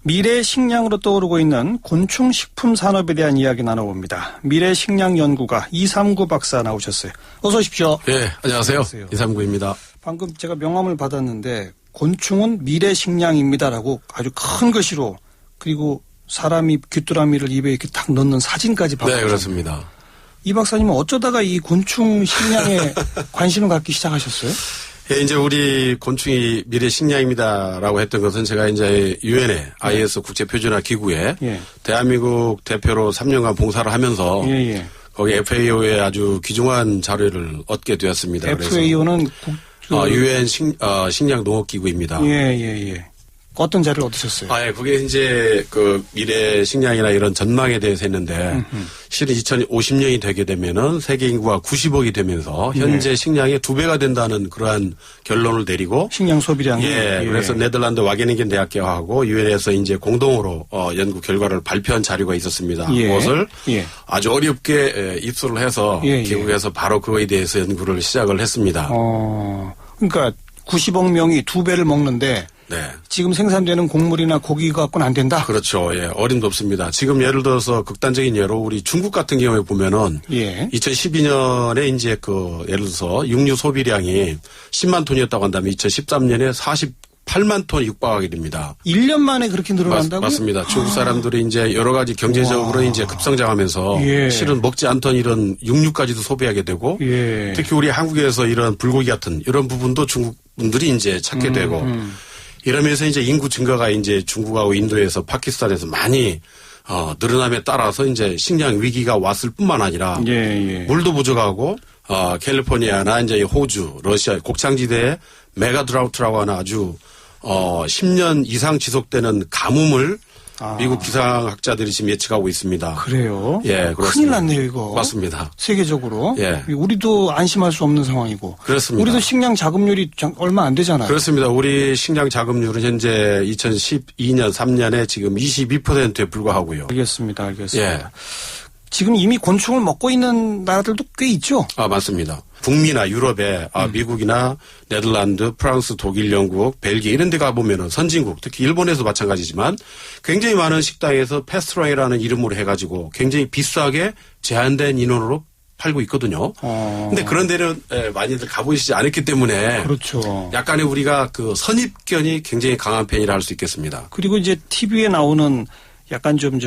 미래 식량으로 떠오르고 있는 곤충 식품 산업에 대한 이야기 나눠봅니다. 미래 식량 연구가 이삼구 박사 나오셨어요. 어서 오십시오. 네, 안녕하세요. 이삼구입니다. 방금 제가 명함을 받았는데 곤충은 미래 식량입니다라고 아주 큰 글씨로 그리고 사람이 귀뚜라미를 입에 이렇게 딱 넣는 사진까지 받았어요. 네, 그렇습니다. 이 박사님은 어쩌다가 이 곤충 식량에 관심을 갖기 시작하셨어요? 예, 이제 우리 곤충이 미래 식량입니다라고 했던 것은 제가 이제 유엔의 IS 국제표준화 기구에 대한민국 대표로 3년간 봉사를 하면서 거기 FAO의 아주 귀중한 자료를 얻게 되었습니다. FAO는 유엔 식량 농업 기구입니다. 예. 어떤 자료를 얻으셨어요? 예, 그게 이제 그 미래 식량이나 이런 전망에 대해서 했는데 실은 2050년이 되게 되면은 세계 인구가 90억이 되면서 현재 식량의 2배가 된다는 그러한 결론을 내리고 식량 소비량이 그래서 네덜란드 와게닝겐 대학교하고 유엔에서 이제 공동으로 연구 결과를 발표한 자료가 있었습니다. 그것을 아주 어렵게 입수를 해서 기국에서 바로 그거에 대해서 연구를 시작을 했습니다. 그러니까 90억 명이 2배를 먹는데 지금 생산되는 곡물이나 고기 갖고는 안 된다? 그렇죠. 예, 어림도 없습니다. 지금 예를 들어서 극단적인 예로 우리 중국 같은 경우에 보면은 2012년에 이제 예를 들어서 육류 소비량이 10만 톤이었다고 한다면 2013년에 48만 톤 육박하게 됩니다. 1년 만에 그렇게 늘어난다고요? 맞습니다. 중국 사람들이 이제 여러 가지 경제적으로 이제 급성장하면서 실은 먹지 않던 이런 육류까지도 소비하게 되고 특히 우리 한국에서 이런 불고기 같은 이런 부분도 중국 분들이 이제 찾게 되고 이러면서 이제 인구 증가가 이제 중국하고 인도에서 파키스탄에서 많이 늘어남에 따라서 이제 식량 위기가 왔을 뿐만 아니라 물도 부족하고 캘리포니아나 이제 호주, 러시아 곡창지대에 메가 드라우트라고 하는 아주 10년 이상 지속되는 가뭄을 미국 기상학자들이 지금 예측하고 있습니다. 그래요? 예, 그렇습니다. 큰일 났네요, 이거. 맞습니다. 세계적으로. 우리도 안심할 수 없는 상황이고. 그렇습니다. 우리도 식량 자급률이 얼마 안 되잖아요. 그렇습니다. 우리 식량 자급률은 현재 2012년 3년에 지금 22%에 불과하고요. 알겠습니다. 지금 이미 곤충을 먹고 있는 나라들도 꽤 있죠? 맞습니다. 북미나 유럽에 미국이나 네덜란드, 프랑스, 독일, 영국, 벨기에 이런 데 가보면은 선진국, 특히 일본에서 마찬가지지만 굉장히 많은 식당에서 패스트라이라는 이름으로 해가지고 굉장히 비싸게 제한된 인원으로 팔고 있거든요. 근데 그런 데는 많이들 가보시지 않았기 때문에 그렇죠. 약간의 우리가 그 선입견이 굉장히 강한 편이라 할 수 있겠습니다. 그리고 이제 TV에 나오는 약간 좀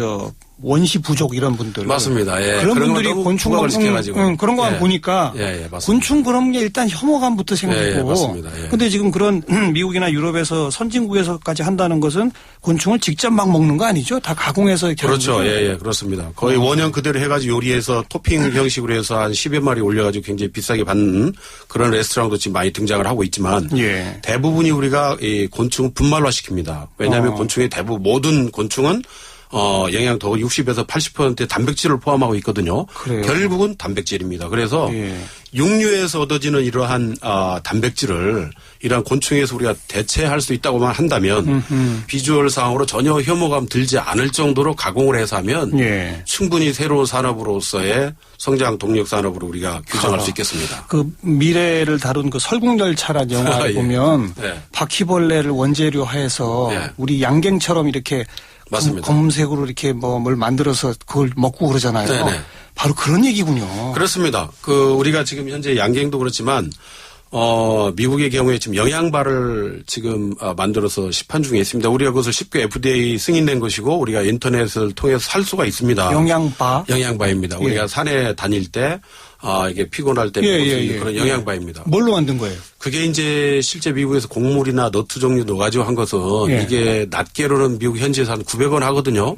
원시 부족 이런 분들. 맞습니다. 그런 분들이 곤충 그런 거만 보니까 곤충 그런 게 일단 혐오감부터 생기고. 맞습니다. 근데 지금 그런 미국이나 유럽에서 선진국에서까지 한다는 것은 곤충을 직접 막 먹는 거 아니죠? 다 가공해서. 그렇죠. 그렇습니다. 거의 원형 그대로 해가지고 요리해서 토핑 형식으로 해서 한 10여 마리 올려가지고 굉장히 비싸게 받는 그런 레스토랑도 지금 많이 등장을 하고 있지만 대부분이 우리가 이 곤충 분말화 시킵니다. 왜냐하면 곤충의 대부분 모든 곤충은 영양도 60에서 80%의 단백질을 포함하고 있거든요. 그래요. 결국은 단백질입니다. 그래서 육류에서 얻어지는 이러한 단백질을 이러한 곤충에서 우리가 대체할 수 있다고만 한다면 비주얼상으로 전혀 혐오감 들지 않을 정도로 가공을 해서 하면 충분히 새로운 산업으로서의 성장 동력 산업으로 우리가 규정할 수 있겠습니다. 그 미래를 다룬 그 설국열차라는 영화를 보면 바퀴벌레를 원재료화해서 우리 양갱처럼 이렇게 맞습니다. 검은색으로 이렇게 뭘 만들어서 그걸 먹고 그러잖아요. 바로 그런 얘기군요. 그렇습니다. 우리가 지금 현재 양갱도 그렇지만 미국의 경우에 지금 영양바를 지금 만들어서 시판 중에 있습니다. 우리가 그것을 쉽게 FDA 승인된 것이고 우리가 인터넷을 통해서 살 수가 있습니다. 영양바입니다. 우리가 산에 다닐 때 이게 피곤할 때 먹을 수 있는 그런 영양바입니다. 뭘로 만든 거예요? 그게 이제 실제 미국에서 곡물이나 너트 종류 넣어가지고 한 것은 이게 낱개로는 미국 현지에서 한 900원 하거든요.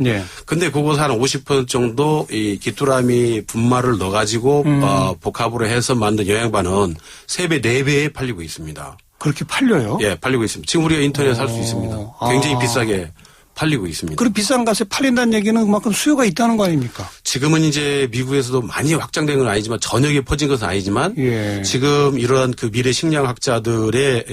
근데 그것을 한 50% 정도 이 귀뚜라미 분말을 넣어가지고 복합으로 해서 만든 영양바는 3배, 4배에 팔리고 있습니다. 그렇게 팔려요? 팔리고 있습니다. 지금 우리가 인터넷에 살 수 있습니다. 굉장히 비싸게 팔리고 있습니다. 그리고 비싼 값에 팔린다는 얘기는 그만큼 수요가 있다는 거 아닙니까? 지금은 이제 미국에서도 많이 확장된 건 아니지만 전역에 퍼진 것은 아니지만 예. 지금 이러한 그 미래 식량학자들의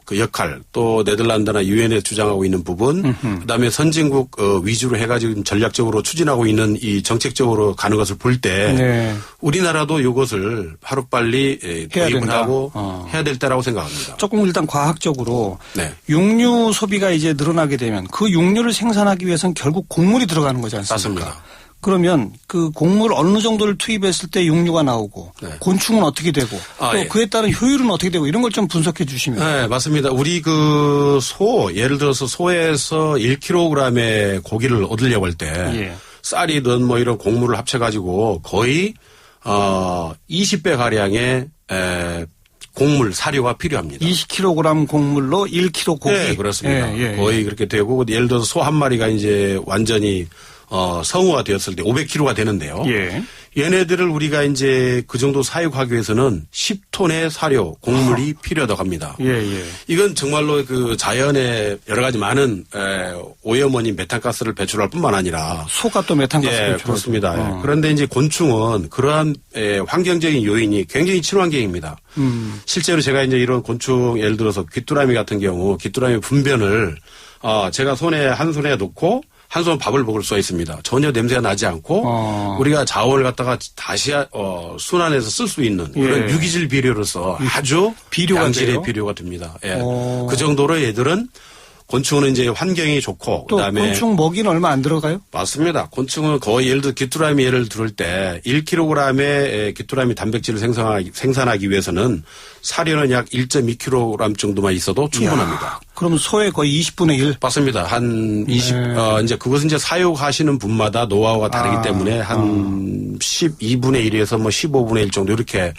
그 역할 또 네덜란드나 유엔에 주장하고 있는 부분 그다음에 선진국 위주로 해가지고 전략적으로 추진하고 있는 이 정책적으로 가는 것을 볼 때 네. 우리나라도 이것을 하루빨리 도입을 하고 해야 될 때라고 생각합니다. 조금 일단 과학적으로 네. 육류 소비가 이제 늘어나게 되면 그 육류를 생산하기 위해서는 결국 곡물이 들어가는 거지 않습니까? 맞습니다. 그러면 그 곡물 어느 정도를 투입했을 때 육류가 나오고 네. 곤충은 어떻게 되고 또 예. 그에 따른 효율은 어떻게 되고 이런 걸 좀 분석해 주시면. 네, 맞습니다. 우리 그 소 예를 들어서 소에서 1kg의 고기를 얻으려고 할 때 예. 쌀이든 뭐 이런 곡물을 합쳐가지고 거의 20배 가량의 곡물 사료가 필요합니다. 20kg 곡물로 1kg 고기. 네, 그렇습니다. 예, 예, 거의 그렇게 되고 예를 들어서 소 한 마리가 이제 완전히 성우가 되었을 때 500kg가 되는데요. 예. 얘네들을 우리가 이제 그 정도 사육하기 위해서는 10톤의 사료, 곡물이 필요하다고 합니다. 예, 예. 이건 정말로 그 자연에 여러 가지 많은 오염원인 메탄가스를 배출할 뿐만 아니라 소가 또 메탄가스 배출하죠. 그렇습니다. 그런데 이제 곤충은 그러한 환경적인 요인이 굉장히 친환경입니다. 실제로 제가 이제 이런 곤충 예를 들어서 귀뚜라미 같은 경우 귀뚜라미 분변을 제가 한 손에 놓고 한 손 밥을 먹을 수가 있습니다. 전혀 냄새가 나지 않고 우리가 자원을 갖다가 다시 순환해서 쓸 수 있는 그런 유기질 비료로서 아주 양질의 비료가 됩니다. 예. 그 정도로 얘들은 곤충은 이제 환경이 좋고 또 그다음에 곤충 먹이는 얼마 안 들어가요? 맞습니다. 곤충은 거의 예를 들어 귀뚜라미 예를 들을 때 1kg의 귀뚜라미 단백질을 생산하기 위해서는 사료는 약 1.2kg 정도만 있어도 충분합니다. 이야, 그럼 소의 거의 20분의 1? 맞습니다. 한 20, 이제 그것은 이제 사육하시는 분마다 노하우가 다르기 때문에 한 12분의 1에서 뭐 15분의 1 정도 이렇게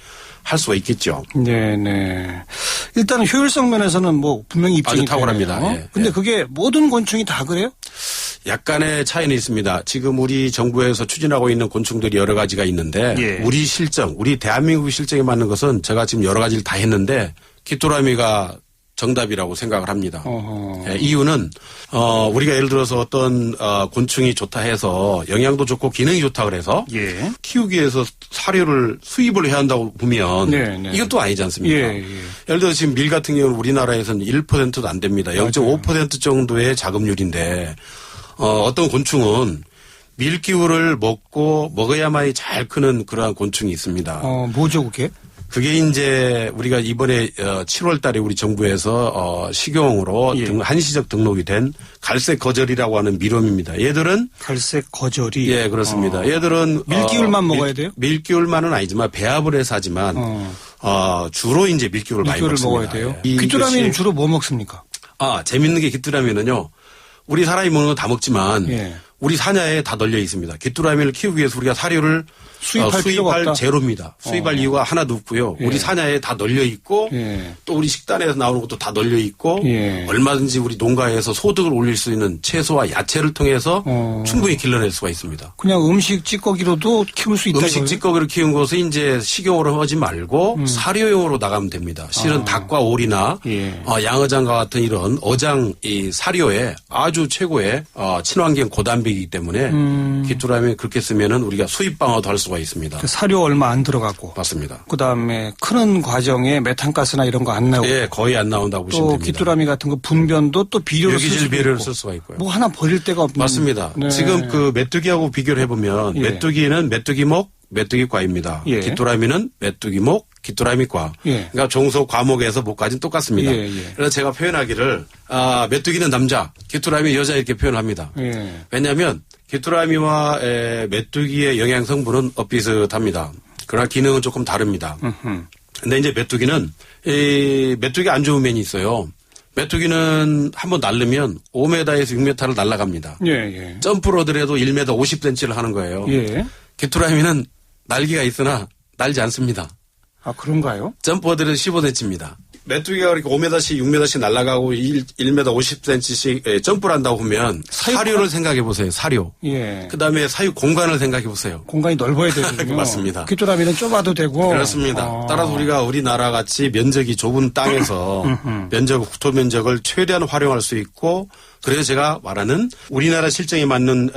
할 수가 있겠죠. 네네. 일단 효율성 면에서는 뭐 분명히 입증이 아주 탁월합니다. 그런데 그게 모든 곤충이 다 그래요? 약간의 차이는 있습니다. 지금 우리 정부에서 추진하고 있는 곤충들이 여러 가지가 있는데 우리 실정, 우리 대한민국 실정에 맞는 것은 제가 지금 여러 가지를 다 했는데 귀뚜라미가 정답이라고 생각을 합니다. 이유는 우리가 예를 들어서 어떤 곤충이 좋다 해서 영양도 좋고 기능이 좋다 그래서 키우기 위해서 사료를 수입을 해야 한다고 보면 이건 또 아니지 않습니까? 예를 들어서 지금 밀 같은 경우는 우리나라에서는 1%도 안 됩니다. 0.5% 정도의 자급률인데 어떤 곤충은 밀기울을 먹어야만이 잘 크는 그러한 곤충이 있습니다. 뭐죠 그게? 그게 이제 우리가 이번에 7월 달에 우리 정부에서 식용으로 한시적 등록이 된 갈색 거절이라고 하는 미롬입니다. 얘들은 갈색 거절이 예, 그렇습니다. 얘들은 밀기울만 먹어야 돼요? 밀기울만은 아니지만 배합을 해서 하지만 주로 이제 밀기울을 많이 먹습니다. 먹어야 돼요. 귀뚜라미는 주로 뭐 먹습니까? 재밌는 게 귀뚜라미는요. 우리 사람이 먹는 거 다 먹지만 우리 산야에 다 널려 있습니다. 귀뚜라미를 키우기 위해서 우리가 사료를 수입할 제로입니다. 수입할 이유가 하나도 없고요. 우리 산야에 다 널려 있고 또 우리 식단에서 나오는 것도 다 널려 있고 얼마든지 우리 농가에서 소득을 올릴 수 있는 채소와 야채를 통해서 충분히 길러낼 수가 있습니다. 그냥 음식 찌꺼기로도 키울 수 있다. 음식 찌꺼기로 키운 것을 이제 식용으로 하지 말고 사료용으로 나가면 됩니다. 실은 닭과 오리나 양어장과 같은 이런 어장 이 사료에 아주 최고의 친환경 고단백이기 때문에 귀뚜라미 그렇게 쓰면은 우리가 수입 방어도 할 수가 있습니다. 사료 얼마 안 들어가고. 맞습니다. 그다음에 크는 과정에 메탄가스나 이런 거 안 나오고. 예, 거의 안 나온다고 보시면 됩니다. 또 귀뚜라미 같은 거 분변도 또 비료를 유기질 비료를 쓸 수가 있고요. 뭐 하나 버릴 데가 없는. 맞습니다. 지금 그 메뚜기하고 비교를 해보면 메뚜기는 메뚜기목, 메뚜기과입니다. 귀뚜라미는 메뚜기목, 귀뚜라미과. 그러니까 종속 과목에서 목까지는 똑같습니다. 그래서 제가 표현하기를 메뚜기는 남자, 귀뚜라미 여자 이렇게 표현합니다. 왜냐하면 귀뚜라미와 메뚜기의 영양 성분은 엇비슷합니다. 그러나 기능은 조금 다릅니다. 근데 이제 메뚜기는 메뚜기 안 좋은 면이 있어요. 메뚜기는 한번 날르면 5m에서 6m를 날아갑니다. 점프로 하더라도 1m 50cm를 하는 거예요. 귀뚜라미는 날개가 있으나 날지 않습니다. 아, 그런가요? 점프하더라도 15cm입니다. 메뚜기가 그렇게 5m씩 6m씩 날아가고 1m 50cm씩 점프를 한다고 보면 사료를 생각해 보세요. 사료. 예. 그다음에 사육 공간을 생각해 보세요. 공간이 넓어야 되거든요. 맞습니다. 귀뚜라미는 좁아도 되고. 그렇습니다. 따라서 우리가 우리나라 같이 면적이 좁은 땅에서 국토 면적을 최대한 활용할 수 있고 그래서 제가 말하는 우리나라 실정에 맞는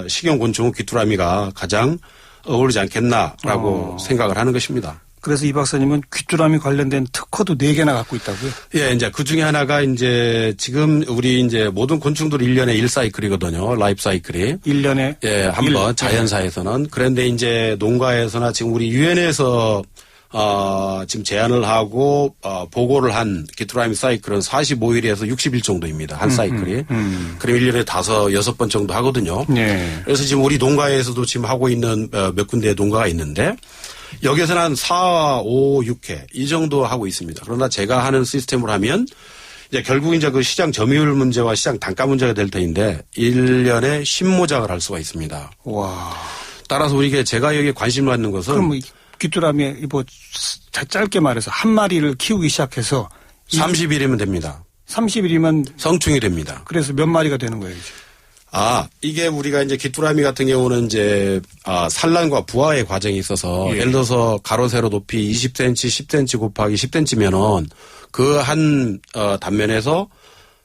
식용곤충은 귀뚜라미가 가장 어울리지 않겠나라고 생각을 하는 것입니다. 그래서 이 박사님은 귀뚜라미 관련된 특허도 4개나 갖고 있다고요? 예, 이제 그 중에 하나가 이제 지금 우리 이제 모든 곤충들 1년에 1사이클이거든요. 라이프 사이클이. 1년에? 예, 한 번 자연사에서는. 그런데 이제 농가에서나 지금 우리 유엔에서 지금 제안을 하고 보고를 한 귀뚜라미 사이클은 45일에서 60일 정도입니다. 한 사이클이. 그럼 1년에 5-6번 정도 하거든요. 네. 그래서 지금 우리 농가에서도 지금 하고 있는 몇 군데 농가가 있는데 여기서는 한 4, 5, 6회 이 정도 하고 있습니다. 그러나 제가 하는 시스템을 하면 이제 결국 이제 그 시장 점유율 문제와 시장 단가 문제가 될 터인데 1년에 10모작을 할 수가 있습니다. 와. 따라서 우리가 제가 여기에 관심을 갖는 것은 그럼 귀뚜라미 뭐 짧게 말해서 한 마리를 키우기 시작해서 30일이면 됩니다. 30일이면 성충이 됩니다. 그래서 몇 마리가 되는 거예요? 이제? 이게 우리가 이제 귀뚜라미 같은 경우는 이제 산란과 부화의 과정이 있어서 예를 들어서 가로 세로 높이 20cm, 10cm 곱하기 10cm면은 그 한 단면에서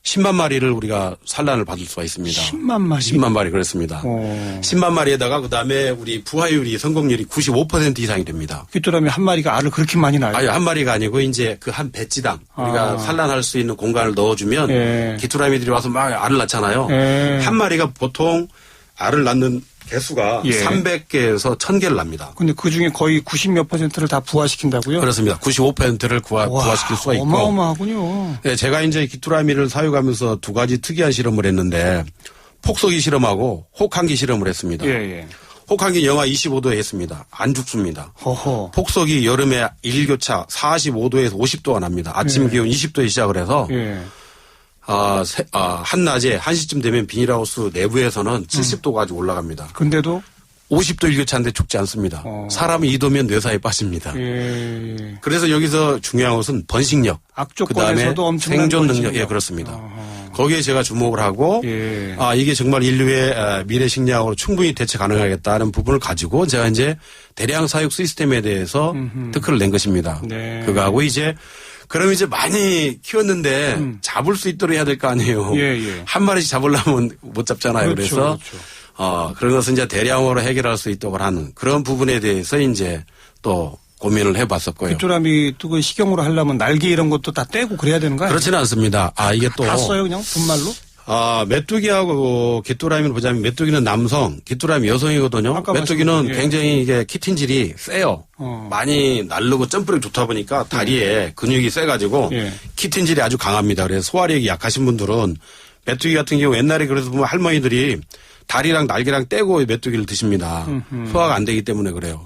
10만 마리를 우리가 산란을 받을 수가 있습니다. 10만 마리? 10만 마리 그렇습니다. 10만 마리에다가 그다음에 우리 부화율이 성공률이 95% 이상이 됩니다. 귀뚜라미 한 마리가 알을 그렇게 많이 낳아요? 아니, 한 마리가 아니고 이제 그 한 배지당 우리가 산란할 수 있는 공간을 넣어주면 귀뚜라미들이 와서 막 알을 낳잖아요. 한 마리가 보통 알을 낳는 개수가 300개에서 1000개를 납니다. 근데 그 중에 거의 90몇 %를 다 부화시킨다고요? 그렇습니다. 95%를 부화시킬 수가 있고. 어마어마하군요. 네, 제가 이제 귀뚜라미를 사육하면서 2가지 특이한 실험을 했는데 폭석이 실험하고 혹한기 실험을 했습니다. 혹한기 영하 25도에 했습니다. 안 죽습니다. 허허. 폭석이 여름에 일교차 45도에서 50도가 납니다. 아침 기온 20도에 시작을 해서 한낮에 1시쯤 되면 비닐하우스 내부에서는 70도까지 올라갑니다. 근데도 50도 일교차인데 죽지 않습니다. 사람이 2도면 뇌사에 빠집니다. 그래서 여기서 중요한 것은 번식력. 악조건에서도 엄청난 생존 능력. 번식력. 예, 그렇습니다. 거기에 제가 주목을 하고 이게 정말 인류의 미래 식량으로 충분히 대체 가능하겠다는 부분을 가지고 제가 이제 대량 사육 시스템에 대해서 특허를 낸 것입니다. 그거하고 이제 그럼 이제 많이 키웠는데 잡을 수 있도록 해야 될 거 아니에요. 한 마리씩 잡으려면 못 잡잖아요. 그렇죠, 그래서 그렇죠. 그런 것은 이제 대량으로 해결할 수 있도록 하는 그런 부분에 대해서 이제 또 고민을 해봤었고요. 귀뚜라미 그 식용으로 하려면 날개 이런 것도 다 떼고 그래야 되는 거예요? 그렇지는 않습니다. 이게 또. 다 써요 그냥 분말로? 메뚜기하고 귀뚜라미를 보자면 메뚜기는 남성, 귀뚜라미 여성이거든요. 메뚜기는 굉장히 이게 키틴질이 세요. 많이 날르고 점프력이 좋다 보니까 다리에 근육이 세가지고 키틴질이 아주 강합니다. 그래서 소화력이 약하신 분들은 메뚜기 같은 경우 옛날에 그래서 보면 할머니들이 다리랑 날개랑 떼고 메뚜기를 드십니다. 소화가 안 되기 때문에 그래요.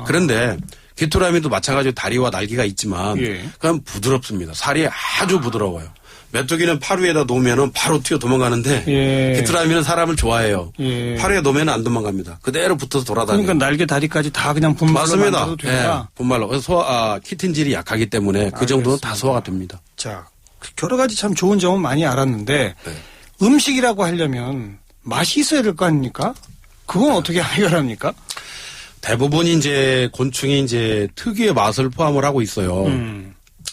그런데 귀뚜라미도 마찬가지로 다리와 날개가 있지만 그건 부드럽습니다. 살이 아주 부드러워요. 메뚜기는 팔 위에다 놓으면 바로 튀어 도망가는데 귀뚜라미는 사람을 좋아해요. 팔 위에 놓으면 안 도망갑니다. 그대로 붙어서 돌아다녀요. 그러니까 날개 다리까지 다 그냥 분말로 만들어도 된다. 분말로. 그래서 키틴질이 약하기 때문에 그 정도는 다 소화가 됩니다. 자, 여러 가지 참 좋은 점은 많이 알았는데 음식이라고 하려면 맛이 있어야 될 거 아닙니까? 그건 어떻게 해결합니까? 대부분 이제 곤충이 이제 특유의 맛을 포함을 하고 있어요.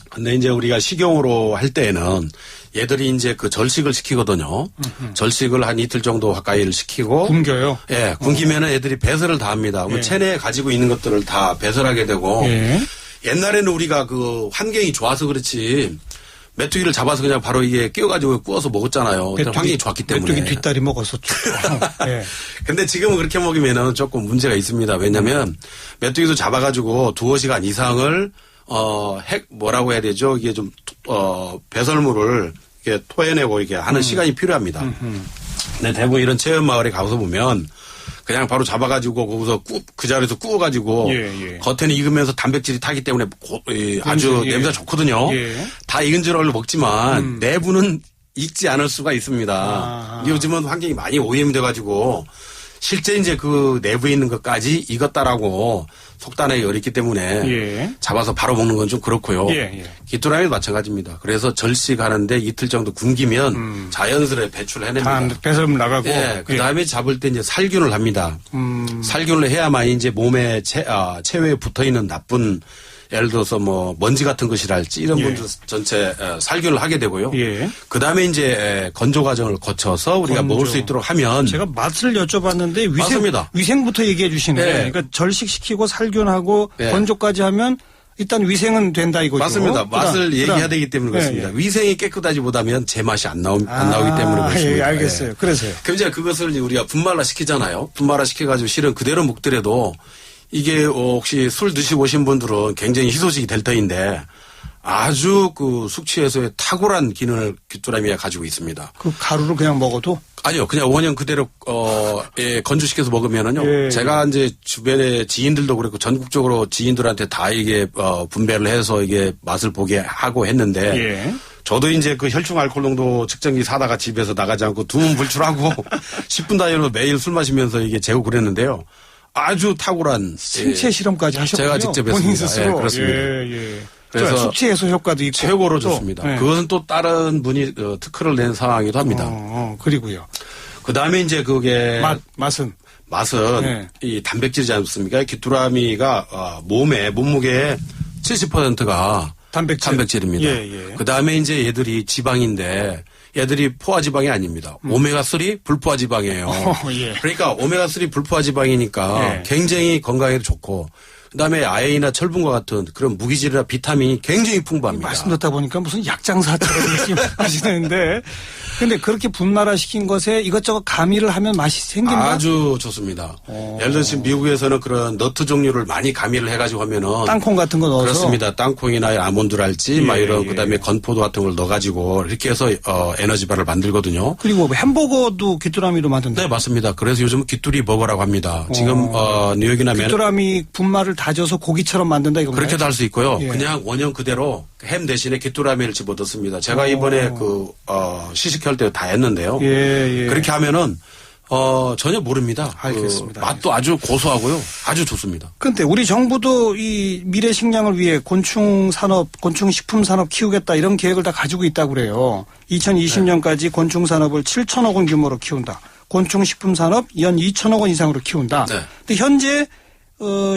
근데 이제 우리가 식용으로 할 때에는 얘들이 이제 그 절식을 시키거든요. 절식을 한 이틀 정도 가까이를 시키고. 굶겨요? 예, 굶기면은 애들이 배설을 다 합니다. 체내에 가지고 있는 것들을 다 배설하게 되고. 옛날에는 우리가 그 환경이 좋아서 그렇지. 메뚜기를 잡아서 그냥 바로 이게 끼워가지고 구워서 먹었잖아요. 환경이 좋았기 때문에. 메뚜기 뒷다리 먹었었죠. 근데 지금은 그렇게 먹으면은 조금 문제가 있습니다. 왜냐면 메뚜기도 잡아가지고 2시간 이상을 뭐라고 해야 되죠? 이게 좀, 배설물을 이렇게 토해내고 이렇게 하는 시간이 필요합니다. 근데 대부분 이런 체험마을에 가서 보면 그냥 바로 잡아가지고 거기서 그 자리에서 구워가지고 겉에는 익으면서 단백질이 타기 때문에 아주 냄새가 좋거든요. 다 익은 줄 알고 먹지만 내부는 익지 않을 수가 있습니다. 요즘은 환경이 많이 오염이 돼가지고 실제 이제 그 내부에 있는 것까지 익었다라고 속단하기 어렵기 때문에 예. 잡아서 바로 먹는 건 좀 그렇고요. 예. 귀뚜라미도 마찬가지입니다. 그래서 절식하는데 이틀 정도 굶기면 자연스레 배출을 해냅니다. 배설 나가고. 예. 그 다음에 잡을 때 이제 살균을 합니다. 살균을 해야만 이제 몸에 체외에 붙어 있는 나쁜 예를 들어서 뭐 먼지 같은 것이랄지 이런 분들 전체 살균을 하게 되고요. 예. 그 다음에 이제 건조 과정을 거쳐서 우리가 먹을 수 있도록 하면 제가 맛을 여쭤봤는데 맞습니다. 위생부터 얘기해 주시네. 네. 그러니까 절식시키고 살균하고 건조까지 하면 일단 위생은 된다 이거죠. 맞습니다. 맛을 얘기해야 되기 때문에 그렇습니다. 위생이 깨끗하지 못하면 제맛이 안 나오기 때문에 그렇습니다. 예, 알겠어요. 그래서요. 그럼 이제 그것을 우리가 분말화 시키잖아요. 분말화 시켜가지고 실은 그대로 먹더라도 이게 혹시 술 드시고 오신 분들은 굉장히 희소식이 될 터인데 아주 그 숙취해소에 탁월한 기능을 귀뚜라미가 가지고 있습니다. 그 가루를 그냥 먹어도? 아니요. 그냥 원형 그대로 건조시켜서 먹으면은요. 제가 이제 주변에 지인들도 그렇고 전국적으로 지인들한테 다 이게 분배를 해서 이게 맛을 보게 하고 했는데 저도 이제 그 혈중 알코올 농도 측정기 사다가 집에서 나가지 않고 두문 불출하고 10분 단위로 매일 술 마시면서 이게 재고 그랬는데요. 아주 탁월한 생체 실험까지 하셨군요. 제가 직접 했습니다. 스스로. 그렇습니다. 그래서 숙취 해소 효과도 있고 최고로 좋습니다. 그것은 또 다른 분이 특허를 낸 상황이기도 합니다. 그리고요. 그 다음에 이제 그게 맛은 이 단백질이지 않습니까? 귀뚜라미가 몸무게의 70%가 단백질입니다. 그 다음에 이제 얘들이 지방인데 얘들이 포화지방이 아닙니다. 오메가3 불포화지방이에요. 그러니까 오메가3 불포화지방이니까 굉장히 건강에 좋고 그다음에 아연이나 철분과 같은 그런 무기질이나 비타민이 굉장히 풍부합니다. 말씀 듣다 보니까 무슨 약장사처럼 하시는데 근데 그렇게 분말화 시킨 것에 이것저것 가미를 하면 맛이 생긴다? 아주 좋습니다. 예를 들어 지금 미국에서는 그런 너트 종류를 많이 가미를 해가지고 하면은 땅콩 같은 거 넣어서 그렇습니다. 땅콩이나 아몬드랄지 막 이런 그다음에 건포도 같은 걸 넣어가지고 이렇게 해서 에너지바를 만들거든요. 그리고 햄버거도 귀뚜라미로 만든다. 네 맞습니다. 그래서 요즘 귀뚜리 버거라고 합니다. 지금 뉴욕이나 귀뚜라미 분말을 다져서 고기처럼 만든다 이건가요? 그렇게도 할 수 있고요. 그냥 원형 그대로 햄 대신에 귀뚜라미를 집어넣습니다. 제가 이번에 시식할 때 다 했는데요. 그렇게 하면은 전혀 모릅니다. 알겠습니다. 맛도 아주 고소하고요. 아주 좋습니다. 그런데 우리 정부도 이 미래 식량을 위해 곤충 식품 산업 키우겠다 이런 계획을 다 가지고 있다고 그래요. 2020년까지 곤충 산업을 7천억 원 규모로 키운다. 곤충 식품 산업 연 2천억 원 이상으로 키운다. 근데 현재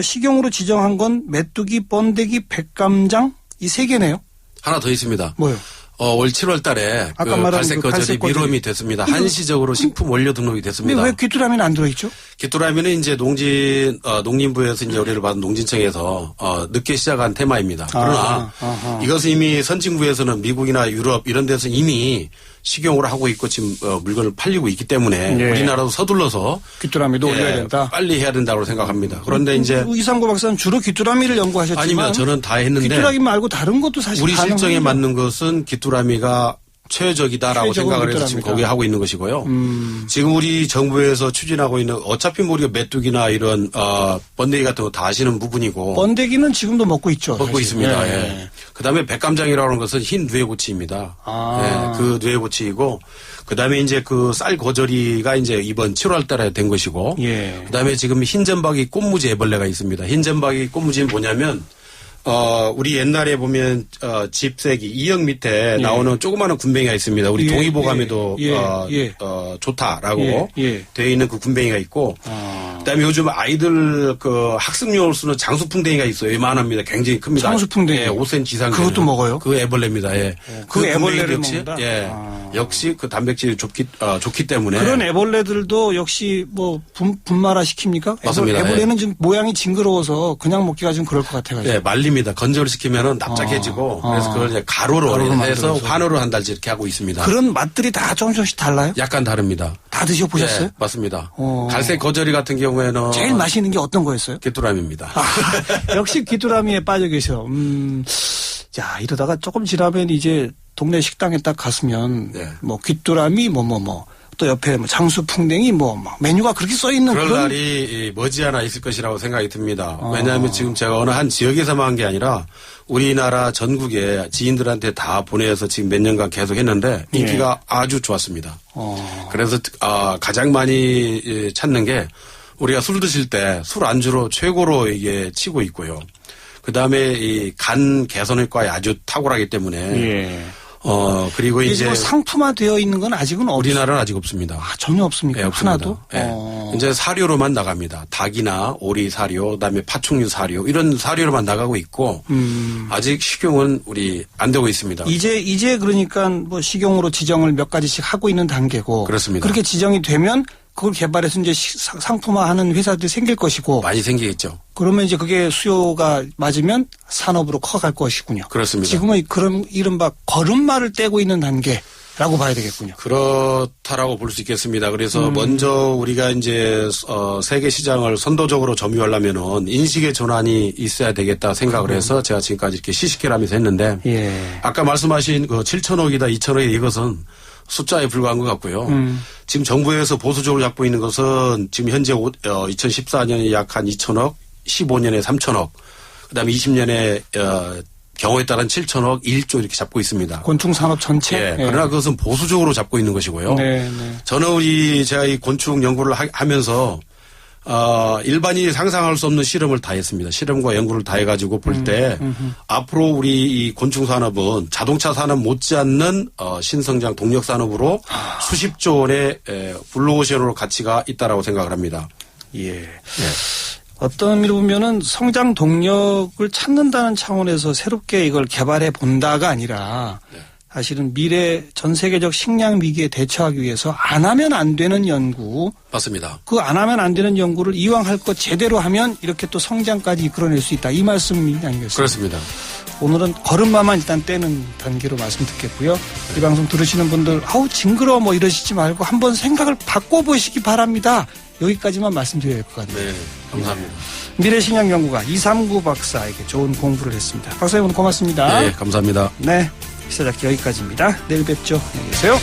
식용으로 지정한 건 메뚜기, 번데기, 백감장 이 세 개네요. 하나 더 있습니다. 뭐요? 올 7월 달에 아까 말한 갈색 거절이 미롬이 됐습니다. 한시적으로 식품 원료 등록이 됐습니다. 왜 귀뚜라미는 안 들어있죠? 귀뚜라미는 이제 농림부에서 이제 의뢰를 받은 농진청에서 늦게 시작한 테마입니다. 그러나 이것은 이미 선진국에서는 미국이나 유럽 이런 데서 이미 식용으로 하고 있고 지금 물건을 팔리고 있기 때문에 우리나라도 서둘러서 귀뚜라미도 올려야 된다. 빨리 해야 된다고 생각합니다. 그런데 이제 이상고 박사는 주로 귀뚜라미를 연구하셨지만 아니면 저는 다 했는데 귀뚜라미 말고 다른 것도 사실 우리 실정에 맞는 것은 귀뚜라미가 최적이다라고 생각을 해서 지금 거기에 하고 있는 것이고요. 지금 우리 정부에서 추진하고 있는 어차피 우리가 메뚜기나 이런 번데기 같은 거 다 아시는 부분이고 번데기는 지금도 먹고 있죠. 먹고 있습니다. 그다음에 백감장이라고 하는 것은 흰 누에고치입니다. 그 누에고치이고 그다음에 이제 그 쌀 거저리가 이제 이번 7월 달에 된 것이고 그다음에 지금 흰점박이 꽃무지 애벌레가 있습니다. 흰점박이 꽃무지는 뭐냐면 우리 옛날에 보면 집세기 2형 밑에 나오는 조그마한 군뱅이가 있습니다. 우리 동의보감에도 좋다라고 되어 있는 그 군뱅이가 있고 그다음에 요즘 아이들 그 학습용으로 쓰는 장수풍뎅이가 있어요. 이만합니다. 굉장히 큽니다. 장수풍뎅이 5cm 이상. 그것도 먹어요? 그 애벌레입니다. 그 애벌레를 먹는다. 역시 그 단백질이 좋기 때문에 그런 애벌레들도 역시 뭐 분말화 시킵니까? 맞습니다. 애벌레는 지금 모양이 징그러워서 그냥 먹기가 좀 그럴 것 같아가지고. 말립니다. 건조를 시키면은 납작해지고 그래서 그걸 이제 가루로 해서 환으로 한 달째 이렇게 하고 있습니다. 그런 맛들이 다 조금씩 달라요? 약간 다릅니다. 다 드셔보셨어요? 맞습니다. 갈색 거저리 같은 경우에는 제일 맛있는 게 어떤 거였어요? 귀뚜라미입니다. 역시 귀뚜라미에 빠져 계셔. 야, 이러다가 조금 지나면 이제 동네 식당에 딱 갔으면 뭐 귀뚜라미 또 옆에 뭐 장수풍뎅이 뭐 막 메뉴가 그렇게 써 있는 그럴 그런 날이 머지않아 있을 것이라고 생각이 듭니다. 왜냐하면 지금 제가 어느 한 지역에서만 한 게 아니라 우리나라 전국에 지인들한테 다 보내서 지금 몇 년간 계속 했는데 인기가 아주 좋았습니다. 그래서 가장 많이 찾는 게 우리가 술 드실 때 술 안주로 최고로 이게 치고 있고요. 그 다음에 이 간 개선 효과에 아주 탁월하기 때문에 그리고 이제 뭐 상품화되어 있는 건 아직은 우리나라는 아직 없습니다. 전혀 없습니까? 네, 하나도? 네. 이제 사료로만 나갑니다. 닭이나 오리 사료, 그다음에 파충류 사료 이런 사료로만 나가고 있고 아직 식용은 우리 안 되고 있습니다. 이제 그러니까 뭐 식용으로 지정을 몇 가지씩 하고 있는 단계고 그렇습니다. 그렇게 지정이 되면 그걸 개발해서 이제 상품화하는 회사들이 생길 것이고 많이 생기겠죠. 그러면 이제 그게 수요가 맞으면 산업으로 커갈 것이군요. 그렇습니다. 지금은 그런 이른바 걸음마를 떼고 있는 단계라고 봐야 되겠군요. 그렇다라고 볼 수 있겠습니다. 그래서 먼저 우리가 이제 세계 시장을 선도적으로 점유하려면은 인식의 전환이 있어야 되겠다 생각을 해서 제가 지금까지 이렇게 시시결함에서 했는데 아까 말씀하신 그 7천억이다 2천억이 이것은 숫자에 불과한 것 같고요. 지금 정부에서 보수적으로 잡고 있는 것은 지금 현재 2014년에 약 한 2천억, 15년에 3천억, 그다음에 20년에 경우에 따른 7천억, 1조 이렇게 잡고 있습니다. 곤충 산업 전체. 그러나 그것은 보수적으로 잡고 있는 것이고요. 저는 제가 이 곤충 연구를 하면서 일반인이 상상할 수 없는 실험을 다 했습니다. 실험과 연구를 다 해가지고 볼 때 앞으로 우리 이 곤충 산업은 자동차 산업 못지않는 신성장 동력 산업으로 수십조 원의 블루오션으로 가치가 있다라고 생각을 합니다. 어떤 의미로 보면은 성장 동력을 찾는다는 차원에서 새롭게 이걸 개발해 본다가 아니라 사실은 미래 전 세계적 식량 위기에 대처하기 위해서 안 하면 안 되는 연구. 맞습니다. 그 안 하면 안 되는 연구를 이왕 할 것 제대로 하면 이렇게 또 성장까지 이끌어낼 수 있다. 이 말씀이 아니겠습니까? 그렇습니다. 오늘은 걸음마만 일단 떼는 단계로 말씀 듣겠고요. 이 방송 들으시는 분들 아우 징그러워 뭐 이러시지 말고 한번 생각을 바꿔보시기 바랍니다. 여기까지만 말씀드려야 될 것 같네요. 네, 감사합니다. 미래식량연구가 239 박사에게 좋은 공부를 했습니다. 박사님 오늘 고맙습니다. 네, 감사합니다. 네, 시사잡기 여기까지입니다. 내일 뵙죠. 안녕히 계세요.